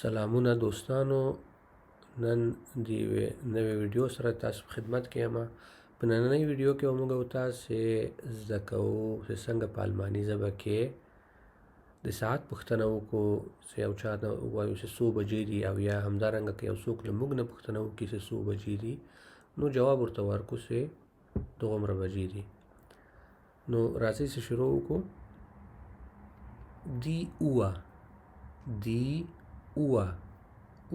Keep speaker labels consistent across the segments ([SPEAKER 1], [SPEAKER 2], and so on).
[SPEAKER 1] سلامونه دوستانو، نن د یوې نوې ویډیو سره تاسو په خدمت کې یم. په نننۍ ویډیو کې به موږ تاسې زده کوو چې څنګه په الماني ژبه کې د ساعت پوښتنه وکړو چې یو چا ته ووایو چې څو بجې دي، او یا همدارنګه که یو څوک له موږ نه پوښتنه وکړي چې څو بجې دي، نو جواب ورته ورکړو چې دومره بجې دي. نو راځئ چې شروع وکړو. دی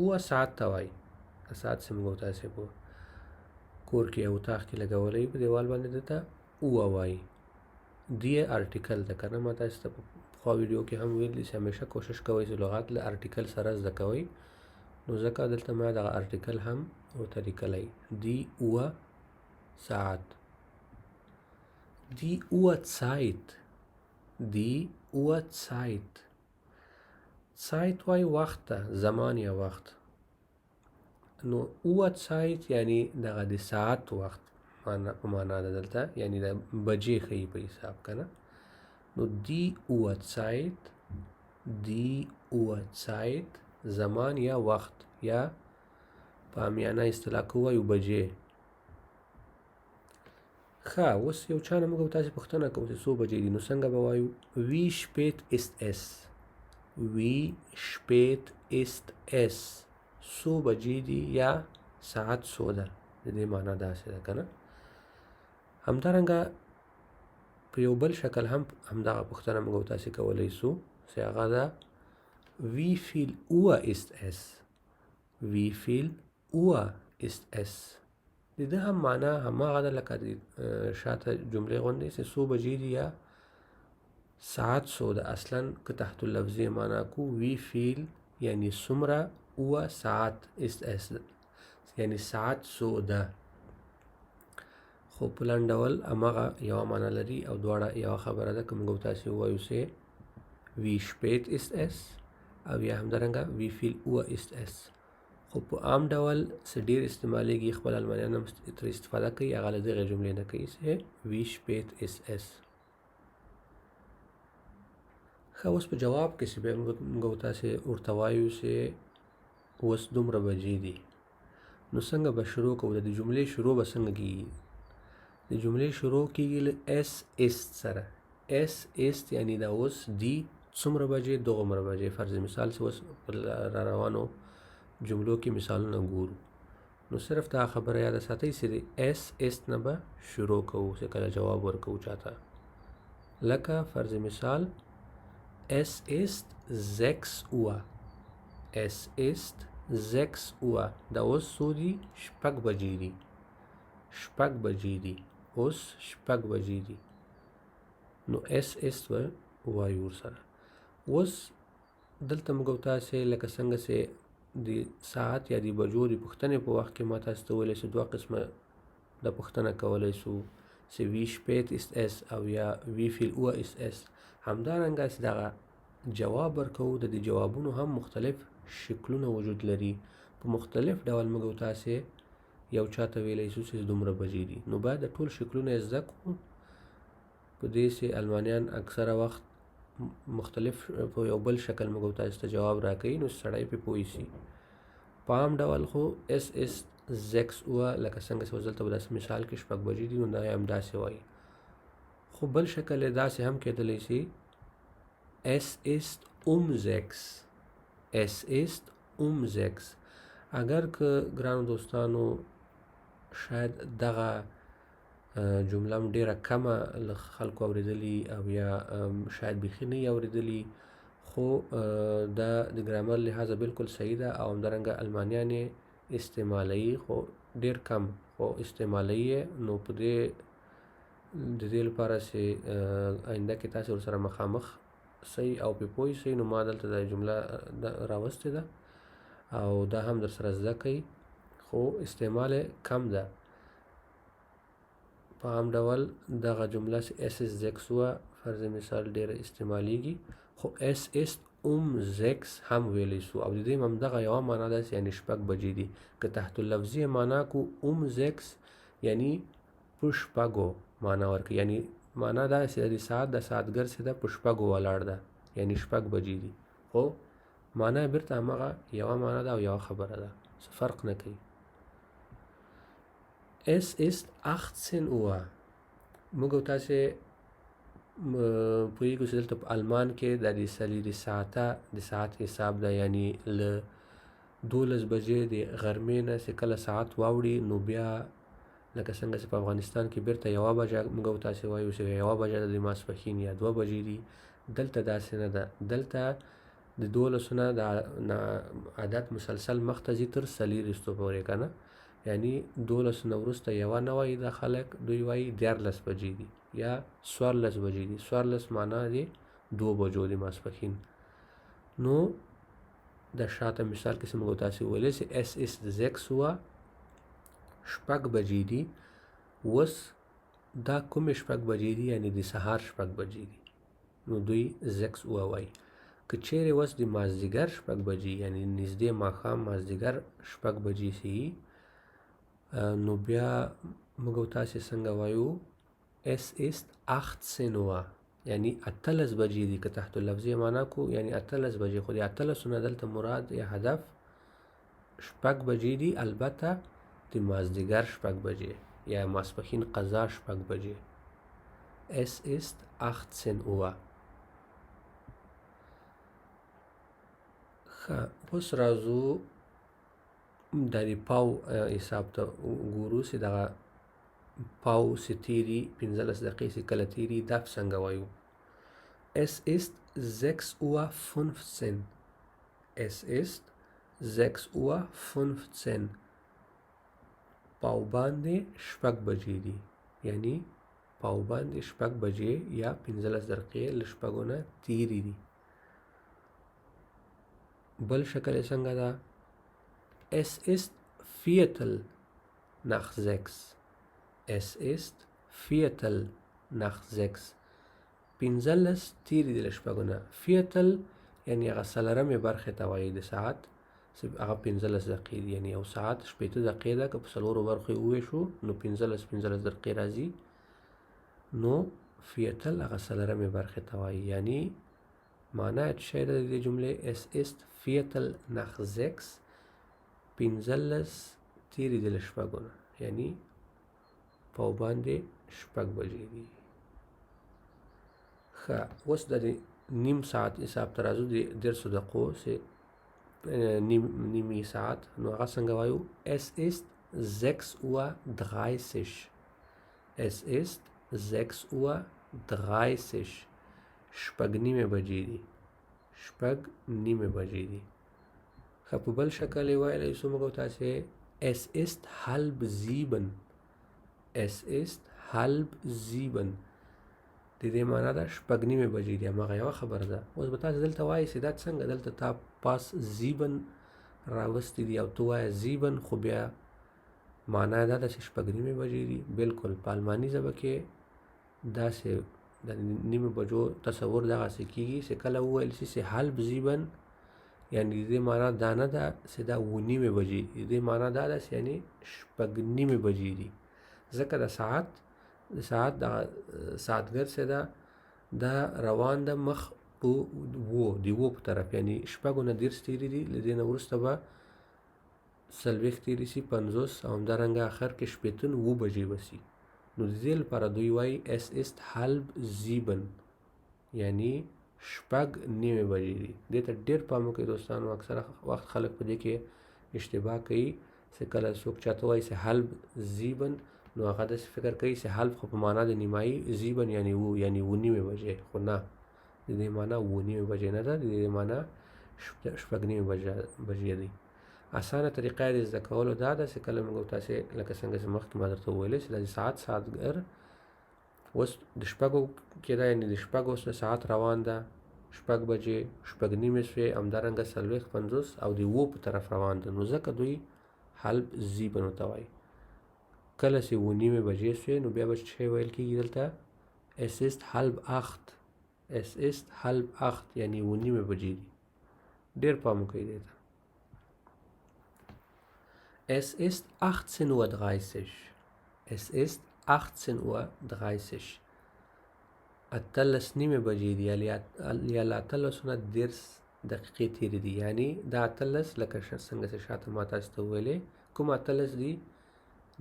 [SPEAKER 1] اوه ساعت ته وایي. ساعت چې موږ تاسې په کور کې یا اتاق کې لګولی په دیوال باندې دته اوه وایي. دی ارټیکل ده که نه، ما تاسې ته په پخوا ویډیو کې هم ویلي چې همیشه کوشش کوئ چې لغات له ارټیکل سره زده کوئ، نو ځکه دلته ما دغه ارټیکل هم ورته لیکلی. دی اوه ساعت. دی اوه سایت. دی اوه سایت. سایت وای وخت ته، زمان یا وخت. نو اوه سایت یعنی دغه د ساعت وخت په معنا ده دلته، یعنی د بجې ښیي په حساب که نه. نو دی اوه سایت، دی اوه سایت زمان یا وخت، یا په عامیانه اصطلاح کې ووایو بجې. ښه، اوس یو چا نه موږ تاسې پوښتنه کوو چې څو بجې دي، نو څنګه به وایو؟ وی شپېت است اس. Wie spät ist es؟ څو بجې دي یا ساعت څو ده، د دې معنا داسې ده که نه. همدارنګه په یو بل شکل هم همدغه پوښتنه موږ تاسې کولی شو چې هغه ده wie viel Uhr ist es؟ wie viel Uhr ist es؟ د ده هم معنا هماغه ده لکه د شاته جملې غوندې چې څو بجې دي یا ساعت څو ده. اصلا که تحت اللفظي معنا کو وی فیل یعنی څومره، اوه ساعت است اس یعنی ساعت څو ده. خو په لنډ ډول هماغه یوه معنا لري او دواړه یوه خبره ده. که موږ تاسې ووایو چې وی شپېت است اس، او یا همدارنګه وی فیل اوه است اس. خو په عام ډول څه ډېر استعمالیږي، خپل المانیان هم ترې استفاده کوي، هغه له دغې جملې نه کوي چې وی شپېت است اس. ښه، اوس په جواب کې چې بیا موږ تاسې ورته وایو چې اوس دومره بجې دي، نو څنګه به شروع کوو؟ د جملې شروع به څنګه کېږي؟ د جملې شروع کېږي له اس است سره. اس است یعنی دا اوس دي څومره بجې، دومره بجې. فرض مثال چې اوس په را روانو جملو کې مثالونه ګورو، نو صرف دا خبره یاده ساتئ چې د اس است نه به شروع کوو چې کله جواب ورکوو چاته. لکه فرض مثال Es ist 6 Uhr. Es ist 6 Uhr. دا اوس څو دي؟ شپږ بجې دي. شپږ بجې دي. اوس شپږ بجې دي. نو es ist به وایو ورسره. اوس دلته موږ تاسې لکه څنګه چې د ساعت یا د بجو د پوښتنې په وخت کې ما تاسو ته ویلی چې دوه قسمه د پوښتنه کولی شو چې وی شپېت است اس او یا وی فیل اوه است اس. همدارنګه چې دغه جواب ورکوو، د دې جوابونو هم مختلف شکلونه وجود لري. په مختلف ډول موږ تاسې یو چا ته ویلی شو چې دومره بجې دي، نو باید د ټول شکلونه یې زده کړو. په دې چې المانیان اکثره وخت مختلف په یو بل شکل موږ تاسې ته جواب راکوي، نو سړی پرې پوه شي. په عام ډول خو اس است 6 Uhr لکه څنګه چې اوس دلته به داسې مثال کې شپږ بجې دي، نو دا یې همداسې وایي. خو بل شکل یې داسې هم کېدلی شي es ist 6. es ist 6. اگر که ګرانو دوستانو شاید دغه جمله هم ډېره کمه له خلکو اورېدلي او یا شاید بیخي نه یې اورېدلي، خو دا د ګرامر لحاظه بالکل صحیح ده او همدارنګه المانیان یې استعمالوي، خو ډېر کم خو استعمالوي یې. نو په دې د دې لپاره چې آینده کې تاسې ورسره مخامخ صحیح او پې پوه شئ، نو ما دلته دا جمله راوستې ده او دا هم در سره زده کوئ، خو استعمال یې کم ده. په عام ډول دغه جمله چې es ist 6 Uhr فرض مثال ډېره استعمالیږي، خو es ist 6 هم ویلی شو او د دې هم دغه یوه معنا ده چې یعنې شپږ بجې دي. که تحت اللفظي معنا کو 6 یعنی په شپږو معنا ورکوي، یعنی معنا دا چې د ساعت د ساعتګر چې ده په شپږو ولاړ ده، یعنی شپږ بجې دي. خو معنا بیرته همغه یوه معنا ده او یوه خبره ده، څه فرق نه کوي. Es ist 18 Uhr. موږ او تاسې پوهېږو چې دلته په المان کې دا د څلېرې ساعته د ساعت حساب ده، یعنې له 12 بجې د غرمې نه چې کله ساعت واوړي نو بیا لکه څنګه چې په افغانستان کې بیرته یوه بجه موږ او تاسې وایو چې یوه بجه ده د ماسپښین یا 2 بجې دي. دلته داسې نه ده، دلته د 12 نه د عدد مسلسل مخته ځي تر 4 پورې که نه، یعنی 12 نه وروسته یوه نه وایي دا خلک، دوی وایي 14 بجې دي یا 14 بجې دي. 14 معنا دی 2 بجو د ماسپښین. نو د شاته مثال کې موږ تاسې ویلی چې es ist 6 Uhr، شپږ بجې دي. اوس دا کومې شپږ بجې دي؟ یعنی د سهار شپږ بجې دي، نو دوی 6 Uhr وایي. که چیرې اوس د مازدیګر شپږ بجې یعنی نږدې ماښام مازدیګر شپږ بجې سي، نو بیا موږ او تاسې څنګه وایو؟ es ist 18 Uhr، یعنی 18 بجې دي. که تحت اللفظي معنا کو یعنی 18 بجې، خو د 18 نه دلته مراد یا هدف شپږ بجې دي، البته د مازدیګر شپږ بجې یا ماسپښین قضا شپږ بجې. es ist 18 Uhr. ښه، اوس راځو دا د پاو حساب ته ګورو چې دغه پاو چې تیري 15 دقیقې چې کله تیري دا څنګه وایو؟ es ist 6:15 Uhr. es ist 6:15 Uhr. پاو باندې شپږ بجې دي، یعنی پاو باندې شپږ بجې یا 15 دقیقې له شپږو نه تیري دي. بل شکل یې څنګه ده؟ es ist 6:15. es ist 6:15. 15 تیري دي له شپږو نه. فیتل یعنی هغه څلرمې برخې ته وایي د ساعت، هغه 15 دقیقې دي، یعنی یو ساعت 80 دقیقې ده. که په څلورو برخو یې وویشو نو 15 دقیقې راځي. نو فیتل هغه څلرمې برخې ته وایي، یعنی معنا یې څه شی ده د دې جملې؟ es ist 6:15. 15 تیري دي له شپږو نه، یعنی پاو باندې شپږ بجې دي. ښه، اوس د نیم ساعت حساب ته راځو. د 10 دقیقو چې نیمې ساعت، نو هغه څنګه وایو؟ es ist 6:30 Uhr. es ist 6:30 Uhr. شپږ نیمې بجې دي، شپږ نیمې بجې دي. ښه، په بل شکل یې ویلی شو موږ تاسې es ist 6:30. es ist 6:30. د دې معنا ده شپږ نیمې بجې دي، هماغه یوه خبره ده. اوس به تاسې دلته وایي چې دا څنګه؟ دلته تا پاس زیبن راوستي دي او ته وایه زیبن، خو بیا معنا دا ده چې شپږ نیمې بجې دي. بلکل په الماني ژبه کې داسې د نیمې بجو تصور دغسې کېږي چې کله وویل شي چې halb sieben، یعنې د دې معنا دا نه ده چې دا 9 نیمې بجې دي، د دې معنا دا ده چې یعنې شپږ نیمې بجې دي. ځکه د ساعت ساعتګر چې ده دا روان ده مخ په د و په طرف، یعنی شپږو نه 10 تیري دي، له دې نه وروسته به 40 تیري سي، 50 او همدارنګه اخر کې 9 بجې به سي. نو د دې لپاره دوی وایي es ist 6:30، یعنی شپږ نیمې بجې دي. دې ته ډېر پام وکړئ دوستانو. اکثره وخت خلک په دې کې اشتباه کوي چې کله څوک چاته وایي چې 6:30 نو هغه داسې فکر کوي چې halb خو په معنا د نیمایي، زیبن یعنی و، یعنی 9 نیمې بجې، خو نه، د دې معنا 9 نیمې بجې نه ده، د دې معنا شپږ نیمې بجې دي. اسانه طریقه یې د زده کولو دا ده چې کله موږ تاسې لکه څنګه چې مخکې ما درته وویلی چې د ساعتګر اوس د شپږو کې ده، یعنې د شپږو اوس ساعت روان ده، شپږ بجې، شپږ نیمې شوې، همدارنګه 40 50 او د و په طرف روان ده. نو ځکه دوی halb sieben ورته وایي. کله چې 9 نیمې بجې شوې نو بیا به څه شی ویل کېږي دلته؟ es ist 7:30. es ist 7:30 یعنی 9 نیمې بجې دي. ډېر پام وکړئ دې ته. es ist 18:30. es ist 18:30. 18 نیمې بجې دي، یا له 18 نه 10 دقیقې تیرې دي. یعنی دا 18 لکه څنګه چې شاته ما تاسو ته وویلې کوم 18 دي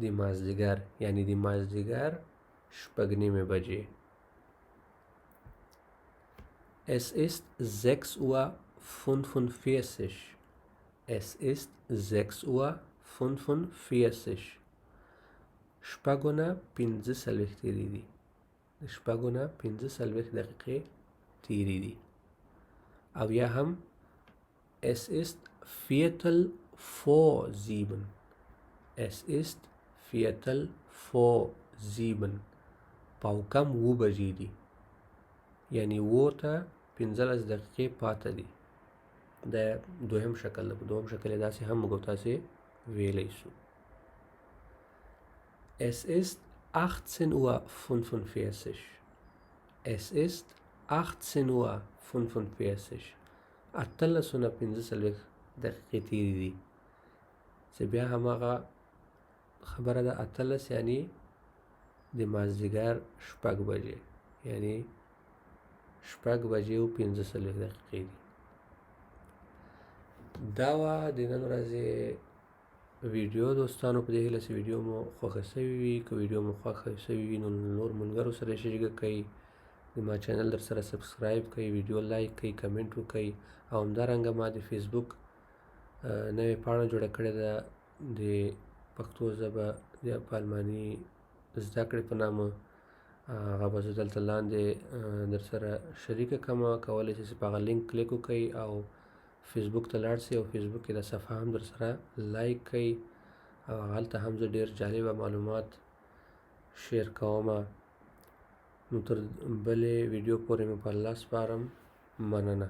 [SPEAKER 1] د مازدیګر، یعنی د مازدیګر 6:30 Es ist 6:45 Uhr. Es ist 6:45 Uhr. شپږونه 45 تیرې دي. شپږونه 45 دقیقې تیرې دي. او یا هم Es ist 6:45. Es ist 6:45. پاو کم 7 بجې دي. یعنی 7 ته 15 دقیقې پاته دي. دا دوهم شکل ده. په دوهم شکل یې داسې هم موږ تاسې ویلی سو. Es ist 18:45 Uhr. Es ist 18:45 Uhr. 18:45 دقیقې تیرې دي. چې بیا هماغه خبره ده 18 یعنی د مازدیګر 6 بجې، یعنی 6:45 دقیقې دي. دا وه د نن ورځې ویډیو دوستانو. په دې هیله چې ویډیو مو خوښه سوي وي. که ویډیو مو خوښه سوي وي نو نور ملګرو سره شریکه کړئ، د ما چینل درسره سبسکرایب کړئ، ویډیو لایک کړئ، کمنټ وکړئ. او همدارنګه ما د فیسبوک نوې پاڼه جوړه کړې ده د پښتو ژبه د پالماني زده کړې په نامه. هغه به زه دلته لاندې درسره شریکه کړمه. کولی شئ چې په هغه لینک کلیک وکړئ او فیسبوک ته لاړ شئ او فیسبوک کې دا صفحه هم درسره لایک کړئ. او هلته هم زه ډېر جالبه معلومات شیر کومه. نو تر بلې ویډیو پورې مې په الله سپارم. مننه.